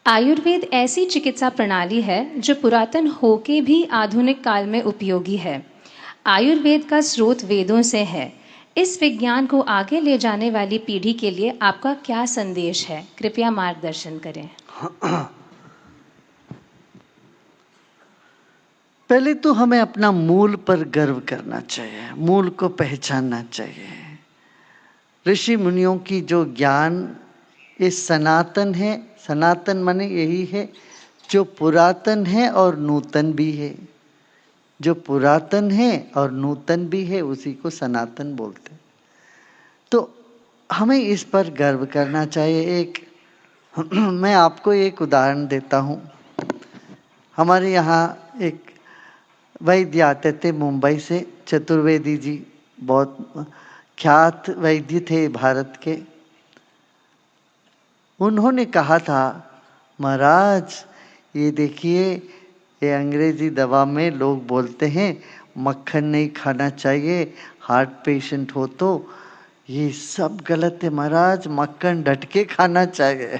आयुर्वेद ऐसी चिकित्सा प्रणाली है जो पुरातन होके भी आधुनिक काल में उपयोगी है। आयुर्वेद का स्रोत वेदों से है। इस विज्ञान को आगे ले जाने वाली पीढ़ी के लिए आपका क्या संदेश है? कृपया मार्गदर्शन करें। पहले तो हमें अपना मूल पर गर्व करना चाहिए, मूल को पहचानना चाहिए। ऋषि मुनियों की जो ज्ञान ये सनातन है। सनातन माने यही है जो पुरातन है और नूतन भी है। जो पुरातन है और नूतन भी है उसी को सनातन बोलते हैं। तो हमें इस पर गर्व करना चाहिए। एक मैं आपको एक उदाहरण देता हूँ। हमारे यहाँ एक वैद्य आते थे मुंबई से, चतुर्वेदी जी, बहुत ख्यात वैद्य थे भारत के। उन्होंने कहा था, महाराज ये देखिए, ये अंग्रेजी दवा में लोग बोलते हैं मक्खन नहीं खाना चाहिए, हार्ट पेशेंट हो तो, ये सब गलत है महाराज, मक्खन डट के खाना चाहिए।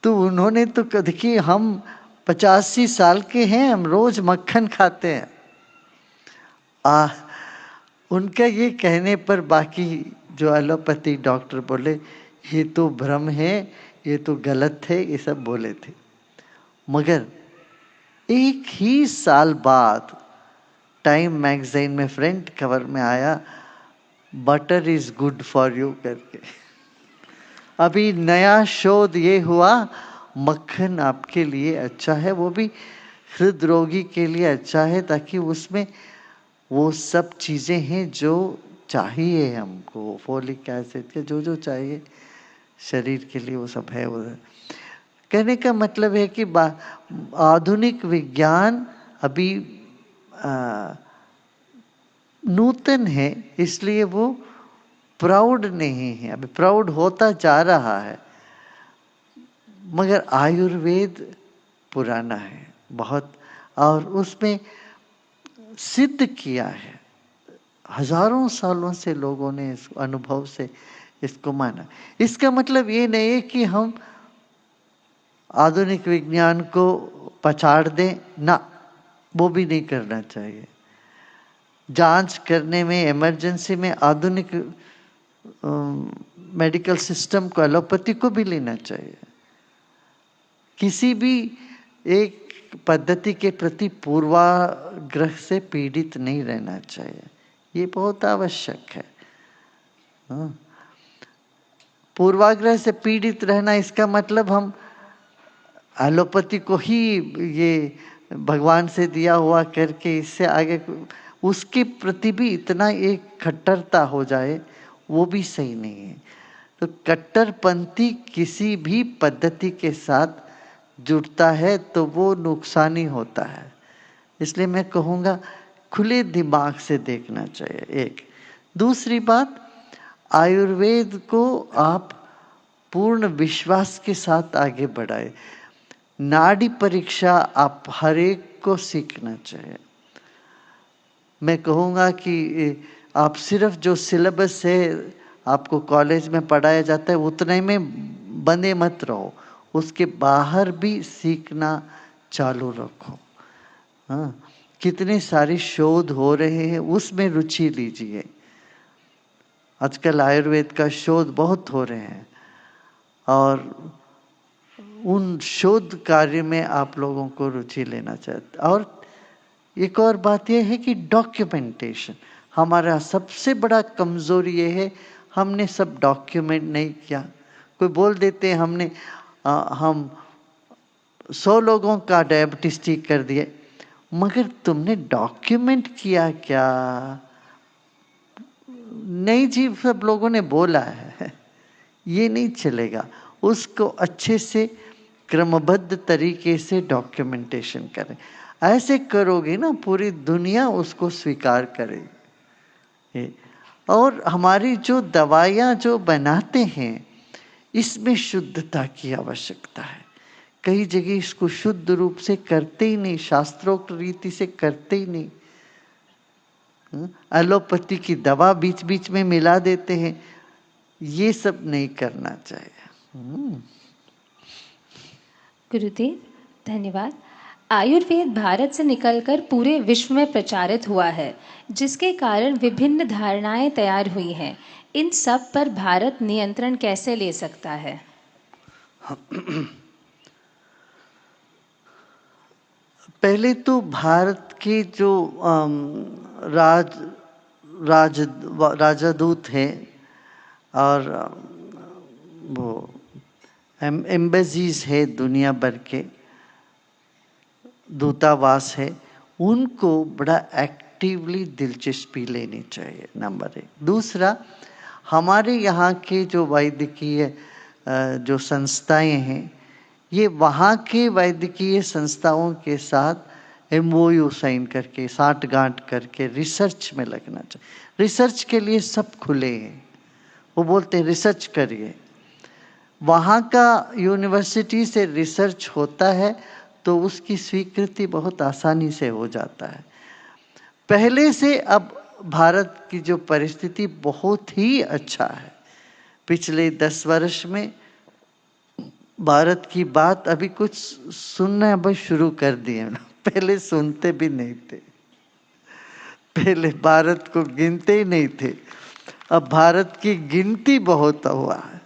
तो उन्होंने तो देखिए, हम 85 साल के हैं, हम रोज मक्खन खाते हैं। उनका ये कहने पर बाकी जो एलोपैथी डॉक्टर बोले ये तो भ्रम है, ये तो गलत है, ये सब बोले थे। मगर एक ही साल बाद टाइम मैगजीन में फ्रंट कवर में आया, butter is good for you करके। अभी नया शोध ये हुआ, मक्खन आपके लिए अच्छा है, वो भी हृदय रोगी के लिए अच्छा है, ताकि उसमें वो सब चीज़ें हैं जो चाहिए हमको, फोलिक एसिड के जो जो चाहिए शरीर के लिए, वो सब है उधर। कहने का मतलब है कि आधुनिक विज्ञान अभी नूतन है, इसलिए वो प्राउड नहीं है, अभी प्राउड होता जा रहा है। मगर आयुर्वेद पुराना है बहुत, और उसमें सिद्ध किया है। हजारों सालों से लोगों ने इस अनुभव से इसको माना। इसका मतलब ये नहीं है कि हम आधुनिक विज्ञान को पछाड़ दें, ना, वो भी नहीं करना चाहिए। जांच करने में, इमरजेंसी में आधुनिक मेडिकल सिस्टम को, एलोपैथी को भी लेना चाहिए। किसी भी एक पद्धति के प्रति पूर्वाग्रह से पीड़ित नहीं रहना चाहिए, ये बहुत आवश्यक है। पूर्वाग्रह से पीड़ित रहना, इसका मतलब हम एलोपैथी को ही ये भगवान से दिया हुआ करके इससे आगे उसके प्रति भी इतना एक कट्टरता हो जाए, वो भी सही नहीं है। तो कट्टरपंथी किसी भी पद्धति के साथ जुड़ता है तो वो नुकसानी होता है। इसलिए मैं कहूँगा खुले दिमाग से देखना चाहिए। एक दूसरी बात, आयुर्वेद को आप पूर्ण विश्वास के साथ आगे बढ़ाए। नाड़ी परीक्षा आप हर एक को सीखना चाहिए। मैं कहूँगा कि आप सिर्फ जो सिलेबस है आपको कॉलेज में पढ़ाया जाता है उतने में बंधे मत रहो, उसके बाहर भी सीखना चालू रखो। हाँ, कितने सारे शोध हो रहे हैं, उसमें रुचि लीजिए। आजकल आयुर्वेद का शोध बहुत हो रहे हैं, और उन शोध कार्य में आप लोगों को रुचि लेना चाहिए। और एक और बात यह है कि डॉक्यूमेंटेशन हमारा सबसे बड़ा कमज़ोरी ये है, हमने सब डॉक्यूमेंट नहीं किया। कोई बोल देते हैं हमने हम 100 लोगों का डायबिटीज ठीक कर दिए, मगर तुमने डॉक्यूमेंट किया क्या? नहीं जी, सब लोगों ने बोला है, ये नहीं चलेगा। उसको अच्छे से क्रमबद्ध तरीके से डॉक्यूमेंटेशन करें। ऐसे करोगे ना, पूरी दुनिया उसको स्वीकार करेगी। और हमारी जो दवाइयाँ जो बनाते हैं, इसमें शुद्धता की आवश्यकता है। कई जगह इसको शुद्ध रूप से करते ही नहीं, शास्त्रोक्त रीति से करते ही नहीं। एलोपैथी की दवा बीच बीच में मिला देते हैं। ये सब नहीं करना चाहिए। गुरुदेव धन्यवाद। आयुर्वेद भारत से निकलकर पूरे विश्व में प्रचारित हुआ है, जिसके कारण विभिन्न धारणाएं तैयार हुई हैं। इन सब पर भारत नियंत्रण कैसे ले सकता है? पहले तो भारत के जो राजदूत हैं और वो एम्बेसीज है, दुनिया भर के दूतावास है, उनको बड़ा एक्टिवली दिलचस्पी लेनी चाहिए, नंबर 1। दूसरा, हमारे यहाँ के जो वैद्यकीय जो संस्थाएं हैं, ये वहाँ के वैद्यकीय संस्थाओं के साथ MOU साइन करके, साठगांठ करके रिसर्च में लगना चाहिए। रिसर्च के लिए सब खुले हैं, वो बोलते हैं रिसर्च करिए। वहाँ का यूनिवर्सिटी से रिसर्च होता है तो उसकी स्वीकृति बहुत आसानी से हो जाता है। पहले से अब भारत की जो परिस्थिति बहुत ही अच्छा है। पिछले 10 वर्ष में भारत की बात अभी कुछ सुनना अब शुरू कर दिए, पहले सुनते भी नहीं थे, पहले भारत को गिनते ही नहीं थे, अब भारत की गिनती बहुत हुआ है।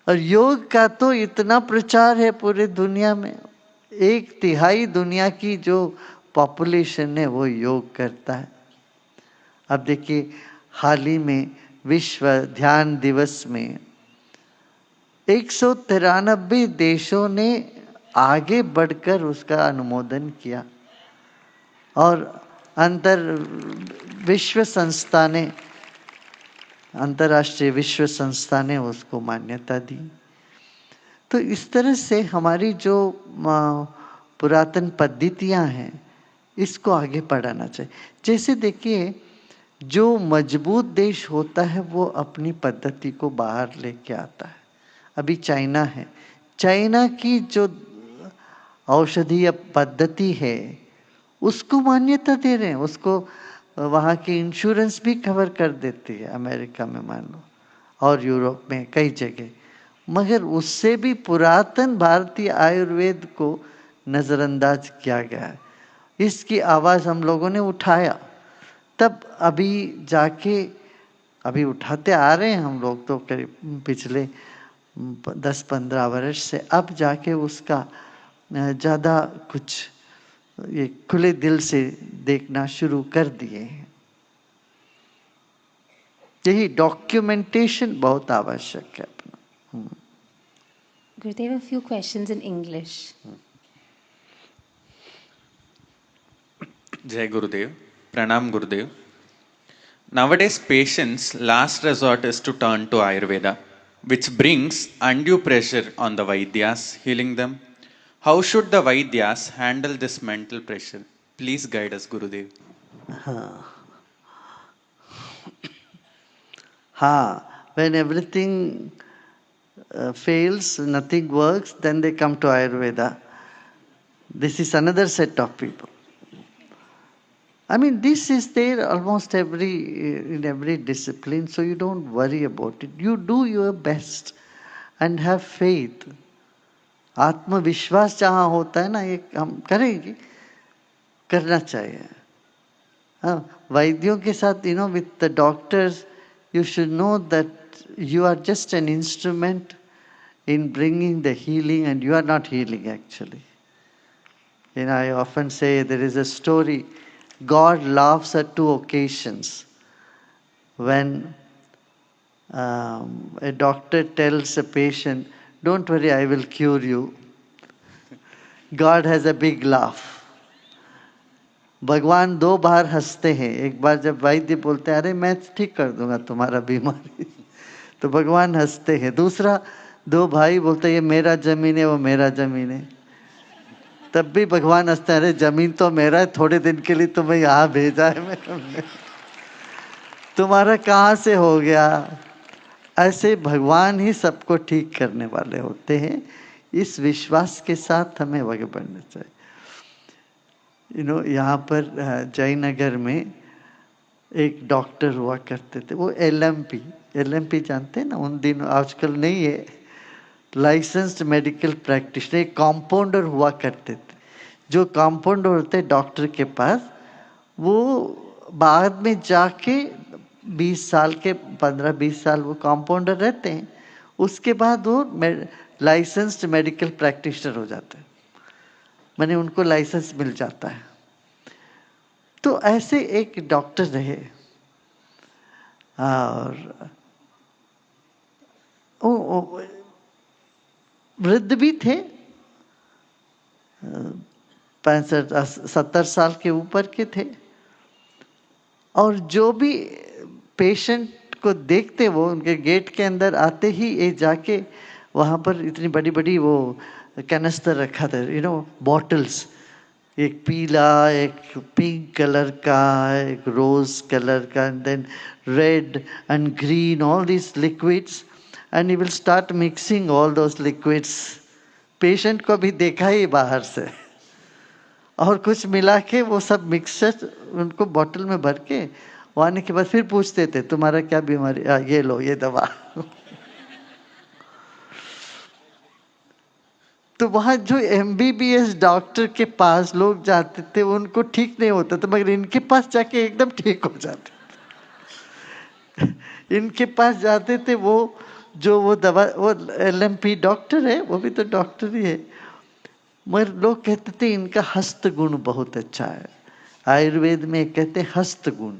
और योग का तो इतना प्रचार है पूरे दुनिया में, 1/3 दुनिया की जो पॉपुलेशन है वो योग करता है। अब देखिए, हाल ही में विश्व ध्यान दिवस में 193 देशों ने आगे बढ़कर उसका अनुमोदन किया और अंतर्राष्ट्रीय विश्व संस्था ने उसको मान्यता दी। तो इस तरह से हमारी जो पुरातन पद्धतियां हैं, इसको आगे बढ़ाना चाहिए। जैसे देखिए, जो मजबूत देश होता है वो अपनी पद्धति को बाहर लेके आता है। अभी चाइना है, चाइना की जो औषधीय पद्धति है उसको मान्यता दे रहे हैं, उसको वहाँ की इंश्योरेंस भी कवर कर देती है, अमेरिका में मान लो, और यूरोप में कई जगह। मगर उससे भी पुरातन भारतीय आयुर्वेद को नज़रअंदाज किया गया है। इसकी आवाज़ हम लोगों ने उठाया, तब अभी जाके अभी उठाते आ रहे हैं हम लोग तो करीब पिछले 10-15 वर्ष से, अब जाके उसका ज़्यादा कुछ ये खुले दिल से देखना शुरू कर दिए हैं। यही डॉक्यूमेंटेशन बहुत आवश्यक है अपना। Gurudev, a few questions in English. Jai Gurudev. Pranam Gurudev. Nowadays, patients' last resort is to turn to Ayurveda, which brings undue pressure on the Vaidyas, healing them. How should the Vaidyas handle this mental pressure? Please guide us, Gurudev. When everything fails, nothing works, then they come to Ayurveda. This is another set of people. I mean, this is there almost in every discipline, so you don't worry about it. You do your best and have faith. आत्मविश्वास जहाँ होता है ना, ये हम करेंगे, करना चाहिए। वैद्यों के साथ, with the doctors, you should know that you are just an instrument in bringing the healing, and you are not healing actually. I often say there is a story. God laughs at 2 occasions. When a doctor tells a patient, "Don't worry, I will cure you," God has a big laugh. भगवान 2 बार हंसते हैं। एक बार जब वैद्य बोलते हैं, "अरे मैं ठीक कर दूंगा तुम्हारा बीमारी," तो भगवान हंसते हैं। दूसरा, 2 भाई बोलते हैं, "ये मेरा जमीन है, वो मेरा जमीन है," तब भी भगवान हंसते हैं, "अरे जमीन तो मेरा है, थोड़े दिन के लिए तुम्हें यहाँ भेजा है मैंने, तुम्हारा कहाँ से हो गया?" ऐसे भगवान ही सबको ठीक करने वाले होते हैं। इस विश्वास के साथ हमें आगे बढ़ना चाहिए। यहाँ पर जयनगर में एक डॉक्टर हुआ करते थे, वो LMP, LMP जानते हैं ना, उन दिनों, आजकल नहीं है, लाइसेंस्ड मेडिकल प्रैक्टिशनर, एक कॉम्पाउंडर हुआ करते थे। जो कॉम्पाउंडर होते डॉक्टर के पास, वो बाद में जाके 20 साल के 15-20 साल वो कॉम्पाउंडर रहते हैं, उसके बाद वो लाइसेंस्ड मेडिकल प्रैक्टिशनर हो जाते हैं, माने उनको लाइसेंस मिल जाता है। तो ऐसे एक डॉक्टर रहे और वो वृद्ध भी थे, 65-70 साल के ऊपर के थे, और जो भी पेशेंट को देखते वो उनके गेट के अंदर आते ही ये जाके वहाँ पर इतनी बड़ी बड़ी वो कैनिस्टर रखा था, बॉटल्स, एक पीला, एक पिंक कलर का, एक रोज कलर का, and then red and green, all these liquids, and he will start mixing all those liquids. Patient को भी देखा ही बाहर से, और कुछ मिला के वो सब मिक्सचर उनको बॉटल में भर के वो आने के बाद फिर पूछते थे तुम्हारा क्या बीमारी, ये लो ये दवा। तो वहाँ जो MBBS डॉक्टर के पास लोग जाते थे उनको ठीक नहीं होता था, मगर इनके पास जाके एकदम ठीक हो जाते थे। इनके पास जाते थे वो जो वो दवा, वो LMP डॉक्टर है, वो भी तो डॉक्टर ही है, मगर लोग कहते थे इनका हस्त गुण बहुत अच्छा है। आयुर्वेद में कहते हैं हस्त गुण,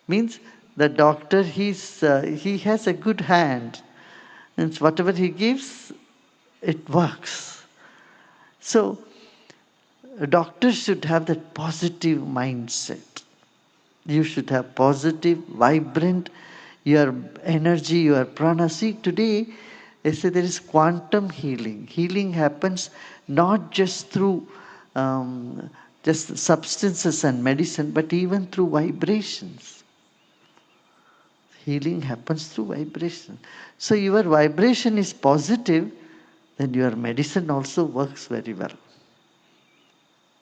means the doctor he has a good hand, means whatever he gives it works. So doctors should have that positive mindset. You should have positive, vibrant, your energy, your prana. See, today they say there is quantum healing. Healing happens not just through just substances and medicine, but even through vibrations. Healing happens through vibration. So your vibration is positive, then your medicine also works very well.